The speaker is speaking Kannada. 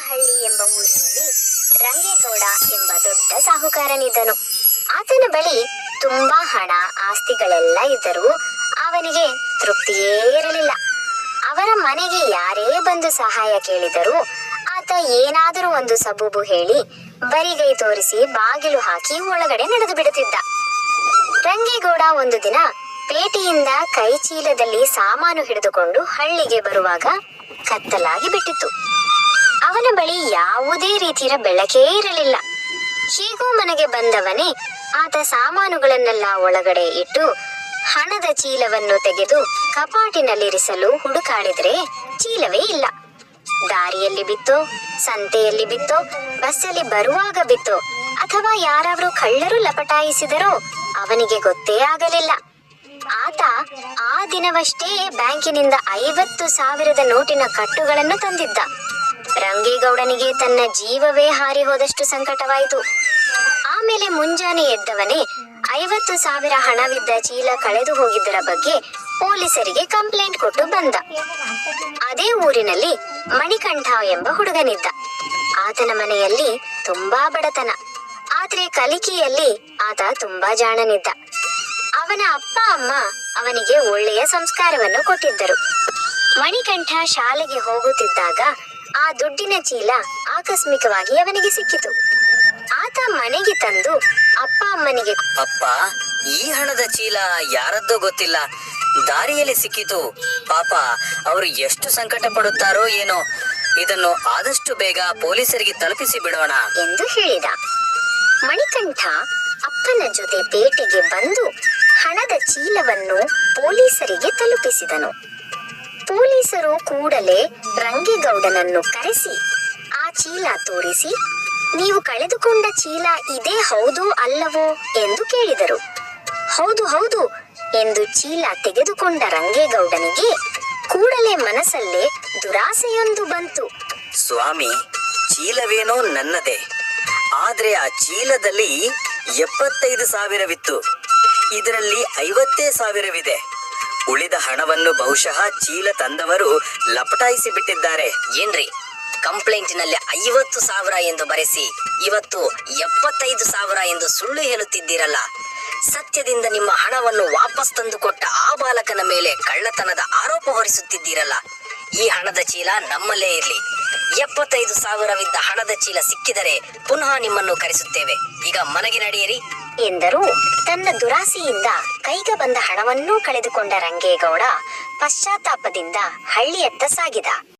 ಬೋರಹಳ್ಳಿ ಎಂಬ ಊರಿನಲ್ಲಿ ರಂಗೇಗೌಡ ಎಂಬ ದೊಡ್ಡ ಸಾಹುಕಾರನಿದ್ದನು. ಆತನ ಬಳಿ ತುಂಬಾ ಹಣ ಆಸ್ತಿಗಳೆಲ್ಲ ಇದ್ದರೂ ಅವನಿಗೆ ತೃಪ್ತಿಯೇ ಇರಲಿಲ್ಲ. ಅವರ ಮನೆಗೆ ಯಾರೇ ಬಂದು ಸಹಾಯ ಕೇಳಿದರೂ ಆತ ಏನಾದರೂ ಒಂದು ಸಬೂಬು ಹೇಳಿ ಬರಿಗೈ ತೋರಿಸಿ ಬಾಗಿಲು ಹಾಕಿ ಒಳಗಡೆ ನಡೆದು ಬಿಡುತ್ತಿದ್ದ. ರಂಗೇಗೌಡ ಒಂದು ದಿನ ಪೇಟೆಯಿಂದ ಕೈ ಚೀಲದಲ್ಲಿ ಸಾಮಾನು ಹಿಡಿದುಕೊಂಡು ಹಳ್ಳಿಗೆ ಬರುವಾಗ ಕತ್ತಲಾಗಿ ಬಿಟ್ಟಿತ್ತು. ಅವನ ಬಳಿ ಯಾವುದೇ ರೀತಿಯ ಬೆಳಕೇ ಇರಲಿಲ್ಲ. ಹೀಗೂ ಮನೆಗೆ ಬಂದವನೇ ಆತ ಸಾಮಾನುಗಳನ್ನೆಲ್ಲ ಒಳಗಡೆ ಇಟ್ಟು ಹಣದ ಚೀಲವನ್ನು ತೆಗೆದು ಕಪಾಟಿನಲ್ಲಿರಿಸಲು ಹುಡುಕಾಡಿದ್ರೆ ಚೀಲವೇ ಇಲ್ಲ. ದಾರಿಯಲ್ಲಿ ಬಿತ್ತೋ, ಸಂತೆಯಲ್ಲಿ ಬಿತ್ತೋ, ಬಸ್ಸಲ್ಲಿ ಬರುವಾಗ ಬಿತ್ತೋ ಅಥವಾ ಯಾರಾದ್ರೂ ಕಳ್ಳರು ಲಪಟಾಯಿಸಿದರೋ ಅವನಿಗೆ ಗೊತ್ತೇ ಆಗಲಿಲ್ಲ. ಆತ ಆ ದಿನವಷ್ಟೇ ಬ್ಯಾಂಕಿನಿಂದ 50,000 ನೋಟಿನ ಕಟ್ಟುಗಳನ್ನು ತಂದಿದ್ದ. ರಂಗೇಗೌಡನಿಗೆ ತನ್ನ ಜೀವವೇ ಹಾರಿ ಹೋದಷ್ಟು ಸಂಕಟವಾಯಿತು. ಆಮೇಲೆ ಮುಂಜಾನೆ ಎದ್ದವನೇ 50,000 ಹಣವಿದ್ದ ಚೀಲ ಕಳೆದು ಹೋಗಿದ್ದರ ಬಗ್ಗೆ ಪೊಲೀಸರಿಗೆ ಕಂಪ್ಲೇಂಟ್ ಕೊಟ್ಟು ಬಂದ. ಅದೇ ಊರಿನಲ್ಲಿ ಮಣಿಕಂಠ ಎಂಬ ಹುಡುಗನಿದ್ದ. ಆತನ ಮನೆಯಲ್ಲಿ ತುಂಬಾ ಬಡತನ, ಆದ್ರೆ ಕಲಿಕೆಯಲ್ಲಿ ಆತ ತುಂಬಾ ಜಾಣನಿದ್ದ. ಅವನ ಅಪ್ಪ ಅಮ್ಮ ಅವನಿಗೆ ಒಳ್ಳೆಯ ಸಂಸ್ಕಾರವನ್ನು ಕೊಟ್ಟಿದ್ದರು. ಮಣಿಕಂಠ ಶಾಲೆಗೆ ಹೋಗುತ್ತಿದ್ದಾಗ ಆ ದುಡ್ಡಿನ ಚೀಲ ಆಕಸ್ಮಿಕವಾಗಿ ಅವನಿಗೆ ಸಿಕ್ಕಿತು. ಆತ ಮನೆಗೆ ತಂದು ಅಪ್ಪ ಅಮ್ಮನಿಗೆ, ಅಪ್ಪ, ಈ ಹಣದ ಚೀಲ ಯಾರದ್ದೋ ಗೊತ್ತಿಲ್ಲ, ದಾರಿಯಲ್ಲಿ ಸಿಕ್ಕಿತು. ಪಾಪ, ಅವರು ಎಷ್ಟು ಸಂಕಟ ಪಡುತ್ತಾರೋ ಏನೋ. ಇದನ್ನು ಆದಷ್ಟು ಬೇಗ ಪೊಲೀಸರಿಗೆ ತಲುಪಿಸಿ ಬಿಡೋಣ ಎಂದು ಹೇಳಿದ. ಮಣಿಕಂಠ ಅಪ್ಪನ ಜೊತೆ ಪೇಟೆಗೆ ಬಂದು ಹಣದ ಚೀಲವನ್ನು ಪೊಲೀಸರಿಗೆ ತಲುಪಿಸಿದನು. ಪೊಲೀಸರು ಕೂಡಲೇ ರಂಗೇಗೌಡನನ್ನು ಕರೆಸಿ ಆ ಚೀಲ ತೋರಿಸಿ, ನೀವು ಕಳೆದುಕೊಂಡ ಚೀಲ ಇದೇ ಹೌದು ಅಲ್ಲವೋ ಎಂದು ಕೇಳಿದರು. ಹೌದು ಹೌದು ಎಂದು ಚೀಲ ತೆಗೆದುಕೊಂಡ ರಂಗೇಗೌಡನಿಗೆ ಕೂಡಲೇ ಮನಸ್ಸಲ್ಲೇ ದುರಾಸೆಯೊಂದು ಬಂತು. ಸ್ವಾಮಿ, ಚೀಲವೇನೋ ನನ್ನದೇ, ಆದ್ರೆ ಆ ಚೀಲದಲ್ಲಿ 75,000ವಿತ್ತು. ಇದರಲ್ಲಿ 50,000ವಿದೆ. ಉಳಿದ ಹಣವನ್ನು ಬಹುಶಃ ಚೀಲ ತಂದವರು ಲಪಟಾಯಿಸಿ ಬಿಟ್ಟಿದ್ದಾರೆ. ಏನ್ರಿ, ಕಂಪ್ಲೇಂಟಿನಲ್ಲಿ 50,000 ಎಂದು ಬರೆಸಿ ಇವತ್ತು 75,000 ಎಂದು ಸುಳ್ಳು ಹೇಳುತ್ತಿದ್ದೀರಲ್ಲ. ಸತ್ಯದಿಂದ ನಿಮ್ಮ ಹಣವನ್ನು ವಾಪಸ್ ತಂದು ಕೊಟ್ಟ ಆ ಬಾಲಕನ ಮೇಲೆ ಕಳ್ಳತನದ ಆರೋಪ ಹೊರಿಸುತ್ತಿದ್ದೀರಲ್ಲ. ಈ ಹಣದ ಚೀಲ ನಮ್ಮಲ್ಲೇ ಇರಲಿ. 75,000ವಿದ್ದ ಹಣದ ಚೀಲ ಸಿಕ್ಕಿದರೆ ಪುನಃ ನಿಮ್ಮನ್ನು ಕರೆಸುತ್ತೇವೆ. ಈಗ ಮನೆಗೆ ನಡೆಯಿರಿ ಎಂದರು. ತನ್ನ ದುರಾಸೆಯಿಂದ ಕೈಗೆ ಬಂದ ಹಣವನ್ನೂ ಕಳೆದುಕೊಂಡ ರಂಗೇಗೌಡ ಪಶ್ಚಾತ್ತಾಪದಿಂದ ಹಳ್ಳಿಯತ್ತ ಸಾಗಿದ.